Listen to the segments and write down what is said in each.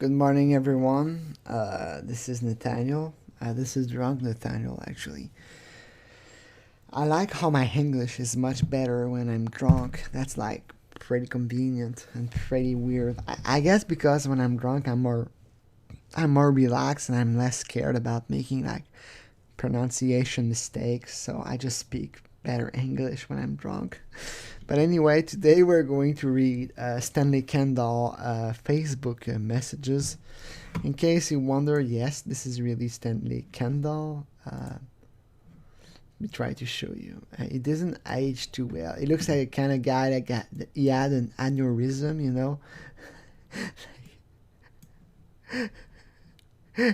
Good morning, everyone. This is Nathaniel. This is drunk Nathaniel, actually. I like how my English is much better when I'm drunk. That's like pretty convenient and pretty weird. I guess because when I'm drunk, I'm more relaxed and I'm less scared about making like pronunciation mistakes. So I just speak better English when I'm drunk. But anyway, today we're going to read Stanley Kendall Facebook messages. In case you wonder, yes, this is really Stanley Kendall. Let me try to show you. It doesn't age too well. It looks like a kind of guy he had an aneurysm, you know.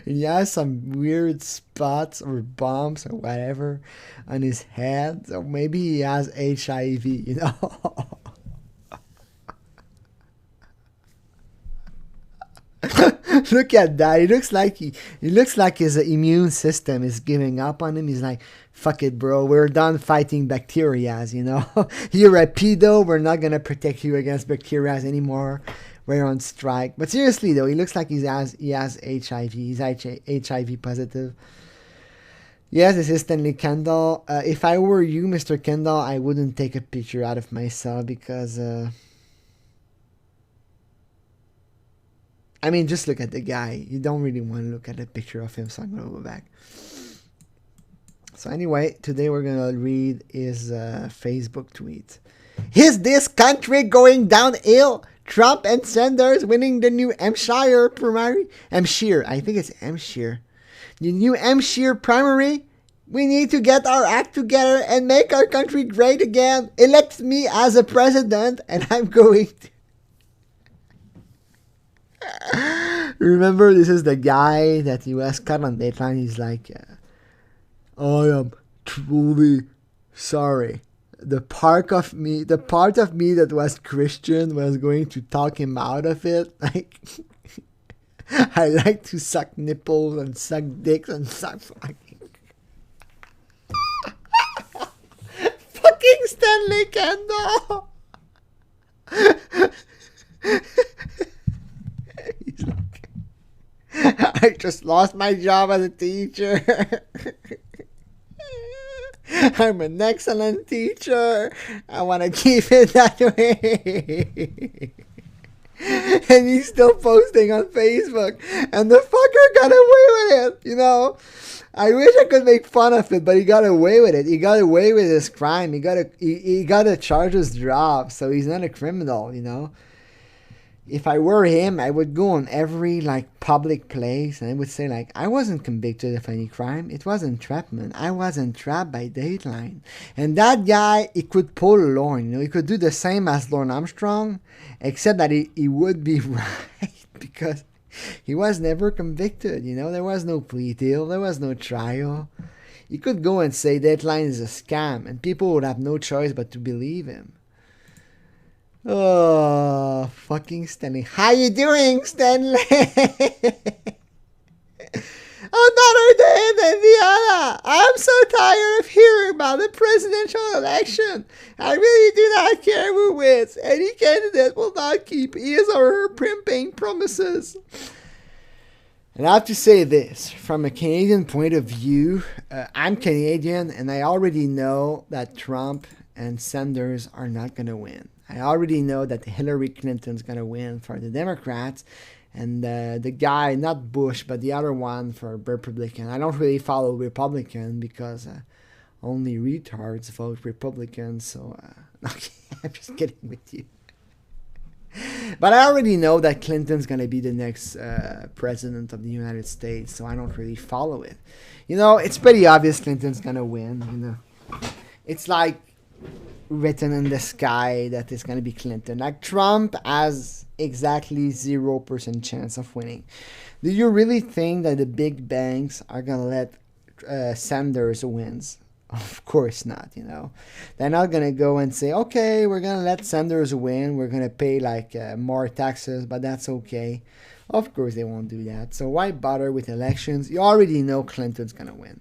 He has some weird spots or bumps or whatever on his head. So maybe he has HIV, you know. Look at that. He looks like his immune system is giving up on him. He's like, fuck it, bro. We're done fighting bacterias, you know. You're a pedo. We're not gonna protect you against bacterias anymore. We're on strike. But seriously though, he looks like he has HIV. He's HIV positive. Yes, this is Stanley Kendall. If I were you, Mr. Kendall, I wouldn't take a picture out of myself because I mean, just look at the guy. You don't really want to look at a picture of him, so I'm gonna go back. So anyway, today we're gonna read his Facebook tweet. Is this country going downhill? Trump and Sanders winning the New Hampshire primary. Hampshire, I think it's Hampshire. The New Hampshire primary. We need to get our act together and make our country great again. Elect me as a president, and I'm going to. Remember, this is the guy that he was caught on Dateline. He's like, I am truly sorry. The part of me that was Christian was going to talk him out of it. Like, I like to suck nipples and suck dicks and suck fucking Stanley Kendall. He's like, I just lost my job as a teacher. I'm an excellent teacher. I want to keep it that way. And he's still posting on Facebook. And the fucker got away with it, you know. I wish I could make fun of it, but he got away with it. He got away with his crime. He got the charges dropped, so he's not a criminal, you know. If I were him, I would go on every like public place and I would say like, I wasn't convicted of any crime. It was entrapment. I was entrapped by Dateline. And that guy, he could pull a Lorne, you know. He could do the same as Lorne Armstrong, except that he would be right because he was never convicted, you know. There was no plea deal. There was no trial. He could go and say Dateline is a scam and people would have no choice but to believe him. Oh, fucking Stanley. How you doing, Stanley? Another day in Indiana. I'm so tired of hearing about the presidential election. I really do not care who wins. Any candidate will not keep his or her campaign promises. And I have to say this, from a Canadian point of view, I'm Canadian and I already know that Trump and Sanders are not going to win. I already know that Hillary Clinton's going to win for the Democrats and the guy, not Bush, but the other one for Republican. I don't really follow Republican because only retards vote Republican. So, okay, I'm just kidding with you. But I already know that Clinton's going to be the next president of the United States, so I don't really follow it. You know, it's pretty obvious Clinton's going to win, you know. It's like written in the sky that it's going to be Clinton. Like Trump has exactly 0% chance of winning. Do you really think that the big banks are going to let Sanders wins? Of course not, you know. They're not going to go and say, okay, we're going to let Sanders win. We're going to pay like more taxes, but that's okay. Of course they won't do that. So why bother with elections? You already know Clinton's going to win.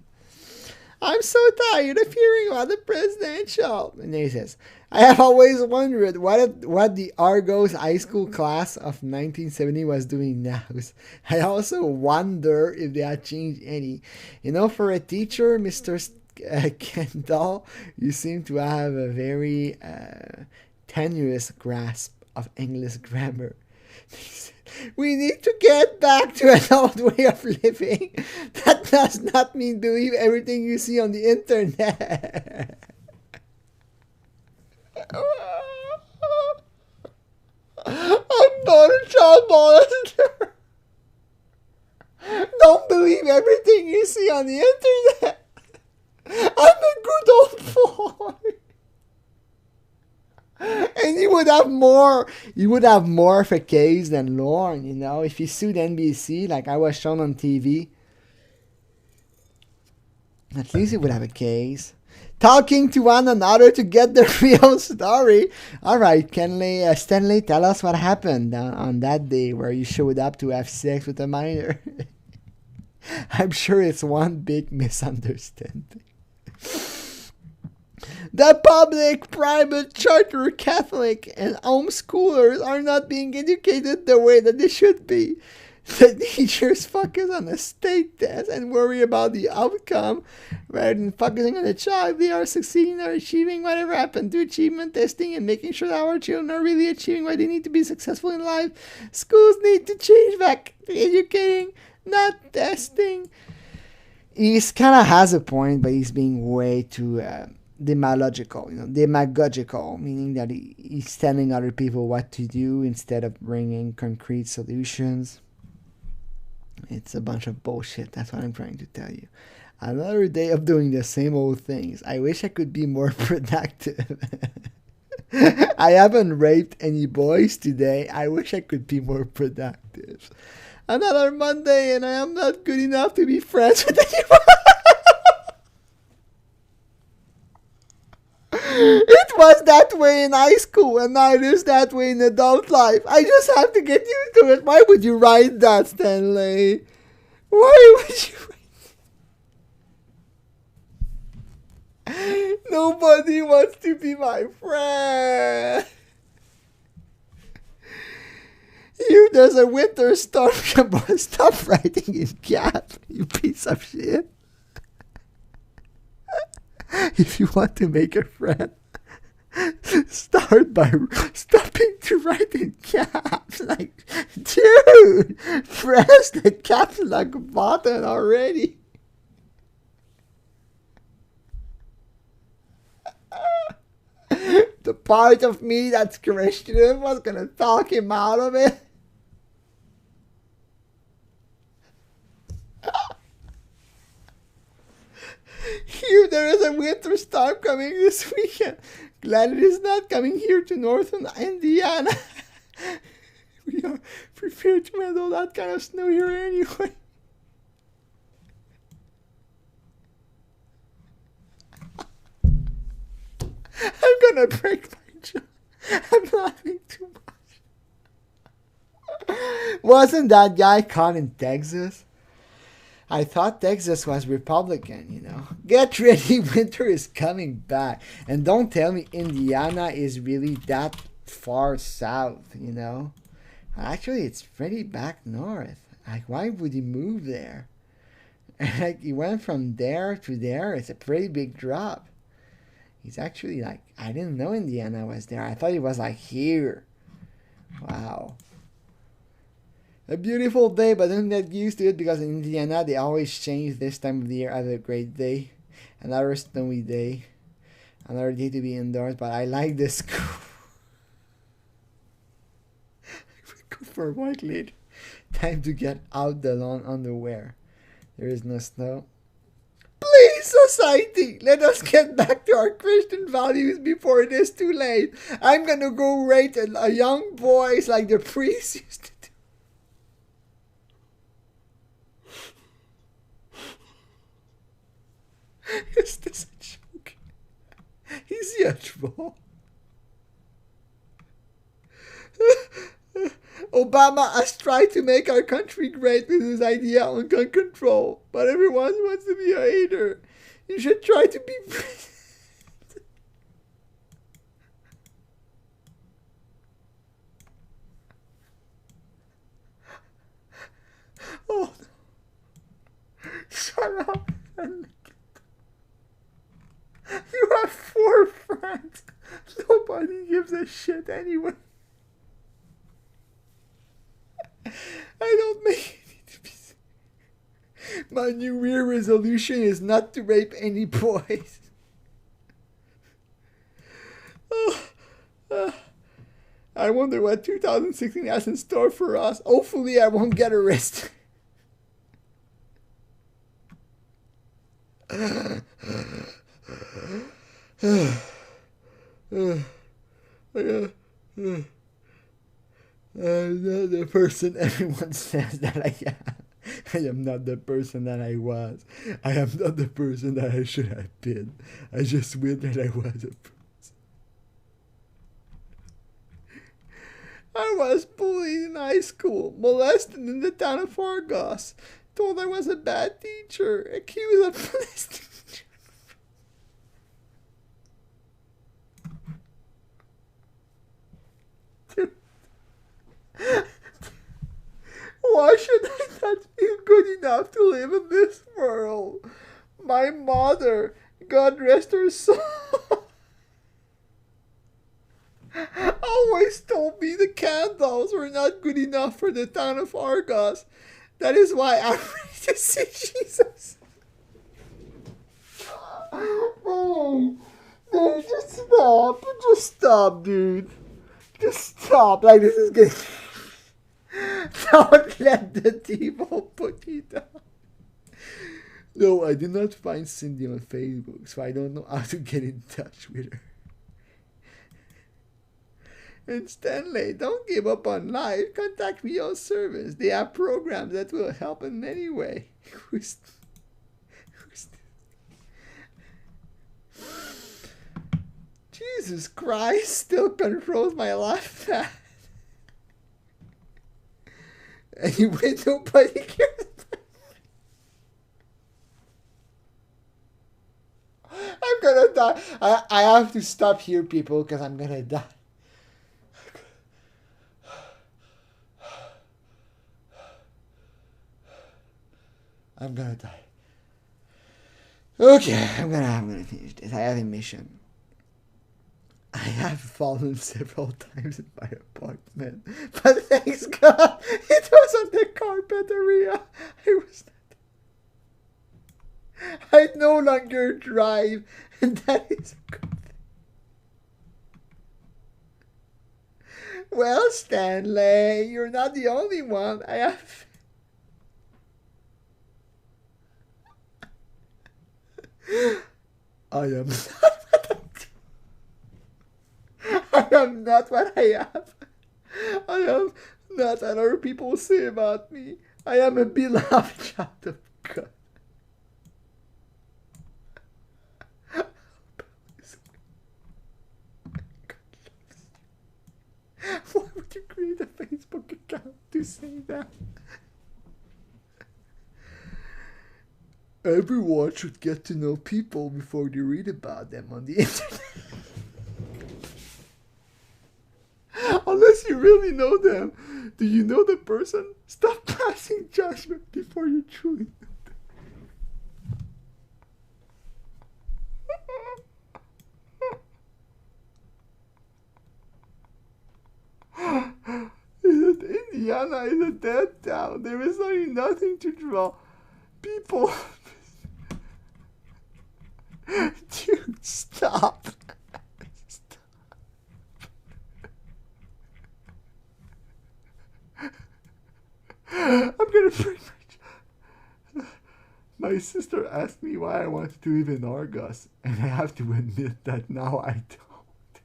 I'm so tired of hearing about the presidential. And then he says, I have always wondered what the Argos high school class of 1970 was doing now. I also wonder if they had changed any. You know, for a teacher, Mr. Kendall, you seem to have a very tenuous grasp of English grammar. We need to get back to an old way of living. That does not mean believe everything you see on the internet. I'm not a child molester. Don't believe everything you see on the internet. I'm a good old boy. And he would have more of a case than Lorne, you know. If he sued NBC like I was shown on TV, at least he would have a case. Talking to one another to get the real story. Alright, Stanley, tell us what happened on that day where you showed up to have sex with a minor. I'm sure it's one big misunderstanding. The public, private, charter, Catholic, and homeschoolers are not being educated the way that they should be. The teachers focus on the state test and worry about the outcome rather than focusing on the child. They are succeeding or achieving whatever happened to achievement testing and making sure that our children are really achieving what they need to be successful in life. Schools need to change back to educating, not testing. He's kind of has a point, but he's being way too demagogical, meaning that he's telling other people what to do instead of bringing concrete solutions. It's a bunch of bullshit. That's what I'm trying to tell you. Another day of doing the same old things. I wish I could be more productive. I haven't raped any boys today. I wish I could be more productive. Another Monday and I am not good enough to be friends with anyone. It was that way in high school and now it is that way in adult life. I just have to get used to it. Why would you write that, Stanley? Why would you write? Nobody wants to be my friend. You, there's a winter storm. Stop writing in cap, you piece of shit. If you want to make a friend, start by stopping to write in caps. Like, dude, press the caps lock button already. The part of me that's Christian was gonna talk him out of it. Here, there is a winter storm coming this weekend. Glad it is not coming here to northern Indiana. We are prepared to handle that kind of snow here anyway. I'm gonna break my jaw. I'm laughing too much. Wasn't that guy caught in Texas? I thought Texas was Republican, you know. Get ready, winter is coming back. And don't tell me Indiana is really that far south, you know. Actually, it's pretty back north. Like, why would he move there? Like, he went from there to there. It's a pretty big drop. He's actually like, I didn't know Indiana was there. I thought he was like here. Wow. A beautiful day, but don't get used to it because in Indiana they always change this time of the year. I have a great day, another snowy day, another day to be indoors. But I like this. Go for a walk later. Time to get out the lawn underwear. There is no snow. Please, society, let us get back to our Christian values before it is too late. I'm gonna go rape a young boys like the priest used to. Is this a joke? Is he a troll? Obama has tried to make our country great with his idea on gun control, but everyone wants to be a hater. You should try to be president. Oh, no. Shut up. You have 4 friends. Nobody gives a shit anyway. I don't make it to be. My New Year resolution is not to rape any boys. I wonder what 2016 has in store for us. Hopefully, I won't get arrested. I'm not the person everyone says that I am. I am not the person that I was. I am not the person that I should have been. I just wish that I was a person. I was bullied in high school, molested in the town of Argos, told I was a bad teacher, accused of molesting. Why should I not feel good enough to live in this world? My mother, God rest her soul, always told me the candles were not good enough for the town of Argos. That is why I'm ready to see Jesus. Oh, dude, just stop. Just stop, dude. Just stop. Like, this is getting... Don't let the devil put you down. No, I did not find Cindy on Facebook, so I don't know how to get in touch with her. And Stanley, don't give up on life. Contact Real Service. They have programs that will help in any way. Who's Jesus Christ still controls my life. Anyway, nobody cares. I'm gonna die. I have to stop here, people, because I'm gonna die. I'm gonna die. Okay, I'm gonna finish this. I have a mission. I have fallen several times in my apartment, but thanks God, it was on the carpet area. I no longer drive, and that is a good thing. Well, Stanley, you're not the only one. I am not what I am. I am not what other people say about me. I am a beloved child of God. Why would you create a Facebook account to say that? Everyone should get to know people before they read about them on the internet. Unless you really know them. Do you know the person? Stop passing judgment before you truly know them. Indiana is a dead town. There is nothing to draw. People... Dude, stop. I'm gonna break my sister asked me why I wanted to live in Argos, and I have to admit that now I don't.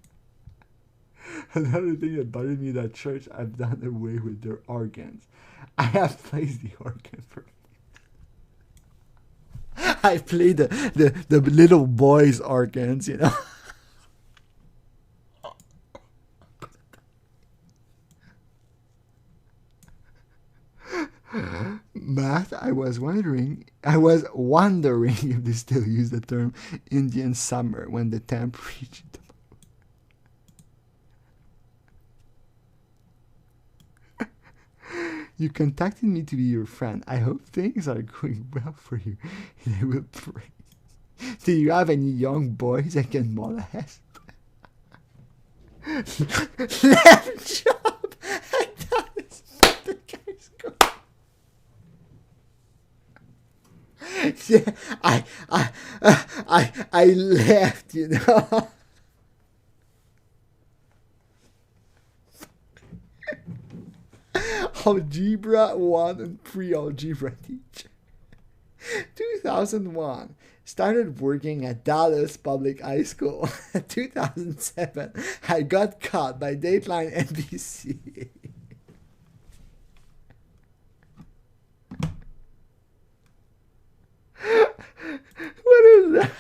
Another thing that bothered me that church, I've done away with their organs. I have placed the organ for I play the little boys' organs, you know. Matt, I was wondering if they still use the term Indian summer when the temp reached. You contacted me to be your friend. I hope things are going well for you, and I will pray. Do you have any young boys I can molest? Left job. I thought it's not the guy's going. Yeah, I left, you know. Algebra 1 and pre-algebra teacher. 2001. Started working at Dallas Public High School. 2007. I got caught by Dateline NBC. What is that?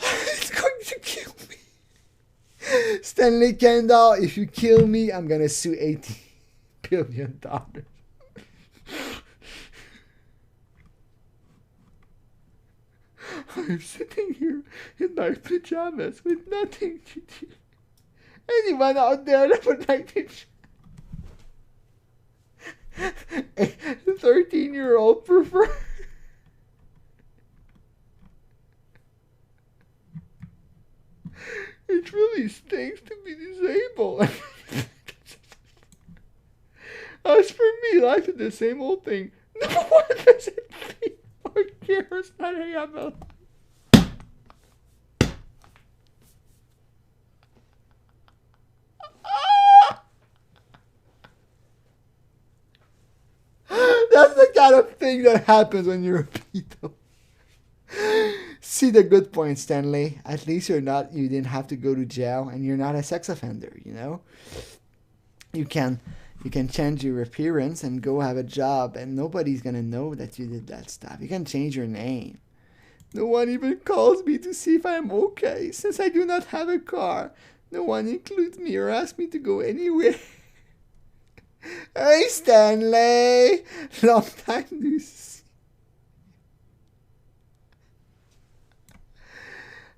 It's going to kill me. Stanley Kendall, if you kill me, I'm gonna sue $80 billion. I'm sitting here in my pajamas with nothing to do. Anyone out there that would like to a 13-year-old prefer. It really stinks to be disabled. As for me, life is the same old thing. No one does it think or cares that I am alive. That's the kind of thing that happens when you're a pedo. See the good point, Stanley. At least you didn't have to go to jail, and you're not a sex offender, you know? You can change your appearance and go have a job, and nobody's gonna know that you did that stuff. You can change your name. No one even calls me to see if I'm okay, since I do not have a car. No one includes me or asks me to go anywhere. Hey, Stanley! Long time no see.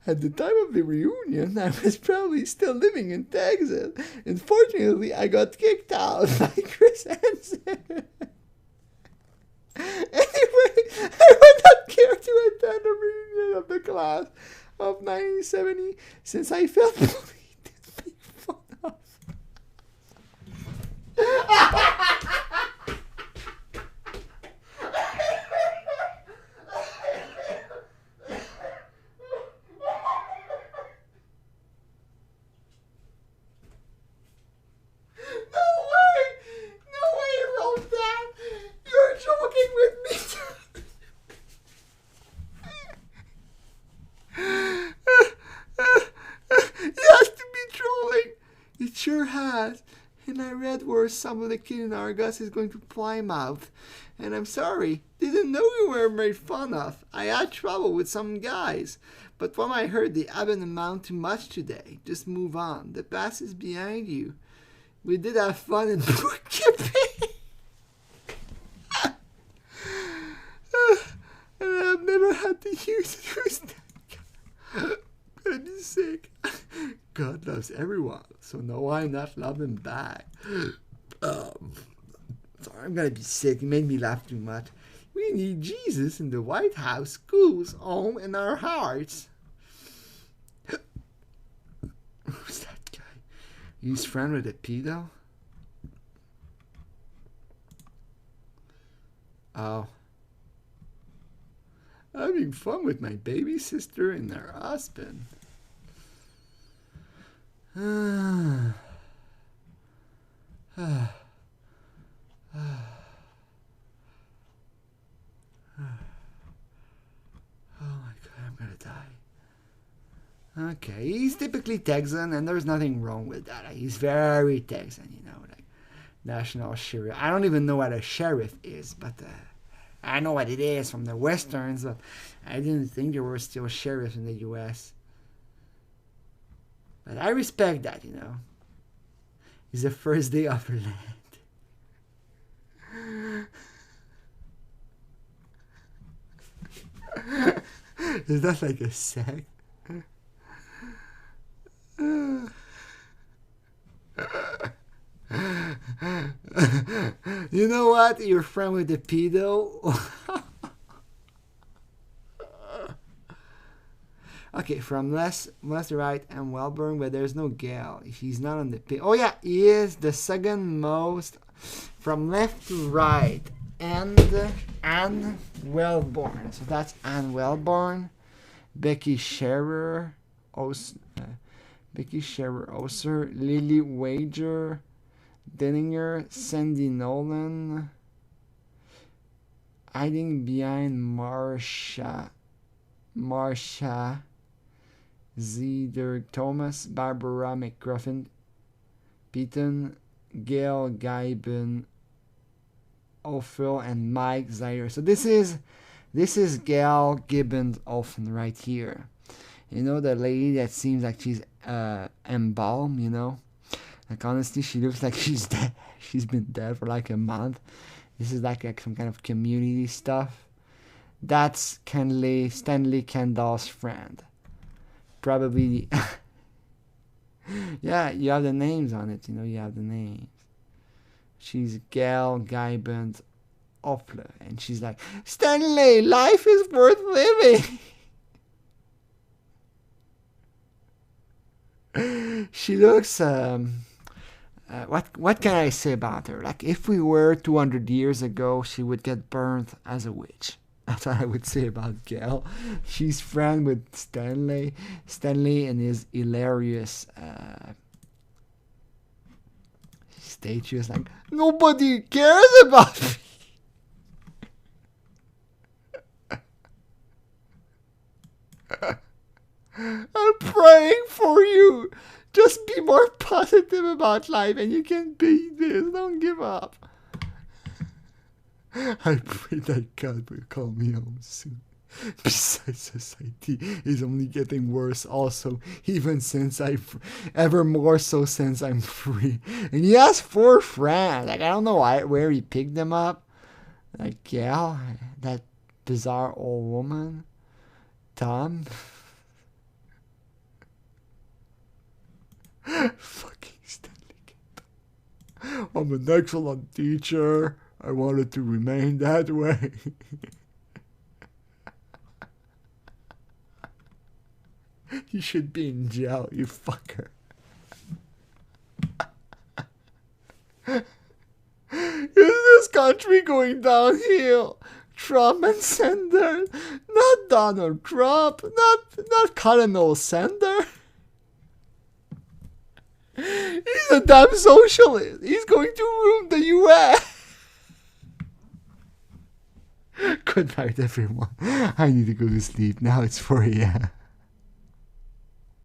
At the time of the reunion, I was probably still living in Texas. Unfortunately, I got kicked out by Chris Hansen. Anyway, I would not care to attend the reunion of the class of 1970 since I felt bullied and made fun of. Sure has. And I read where some of the kid in Argus is going to Plymouth. And I'm sorry, didn't know you were made fun of. I had trouble with some guys. But from I heard, they haven't amount to much today. Just move on. The past is behind you. We did have fun in bookkeeping. And I've never had to use it with that guy. I'm gonna be sick. God loves everyone, so no, why not love him back? Sorry, I'm gonna be sick. It made me laugh too much. We need Jesus in the White House, schools, home, and our hearts. Who's that guy? He's friend with a pedo? Oh. Having fun with my baby sister and her husband. Oh my God, I'm gonna die. Okay, he's typically Texan, and there's nothing wrong with that. He's very Texan, you know, like national sheriff. I don't even know what a sheriff is, but I know what it is from the westerns, but I didn't think there were still sheriffs in the U.S. But I respect that, you know. It's the first day of her land. Is that like a sect? You know what? You're friend with the pedo. Okay, from left to right and Wellborn, but there's no Gale. He's not on the page. Oh yeah, he is the second most from left to right. And Anne Wellborn. So that's Anne Wellborn, Becky Scherer, Oser, Lily Wager, Denninger, Sandy Nolan, hiding behind Marsha, Zeder Thomas, Barbara McGruffin, Peyton, Gail Guyben, Ophel, and Mike Zaire. So this is Gail Gibbons Olfen right here. You know, the lady that seems like she's embalmed, you know? Like, honestly, she looks like she's dead. She's been dead for like a month. This is like some kind of community stuff. That's Stanley Kendall's friend. Probably. Yeah, you have the names on it, you know, you have the names. She's Gail Guyben Opler, and she's like, Stanley, life is worth living. She looks, what can I say about her? Like, if we were 200 years ago, she would get burned as a witch. That's what I would say about Gail. She's friend with Stanley and his hilarious statue is like, nobody cares about me. I'm praying for you. Just be more positive about life and you can beat this. Don't give up. I pray that God will call me home soon. Besides, society is only getting worse also, even since ever more so since I'm free. And he has 4 friends. Like, I don't know where he picked them up. Like, Gail, that bizarre old woman, Tom. Fucking Stanley Kendall. I'm an excellent teacher. I wanted to remain that way. You should be in jail, you fucker. Is this country going downhill? Trump and Sanders, not Donald Trump, not Colonel Sanders. He's a damn socialist. He's going to ruin the U.S. Good night, everyone. I need to go to sleep. Now it's 4 a.m.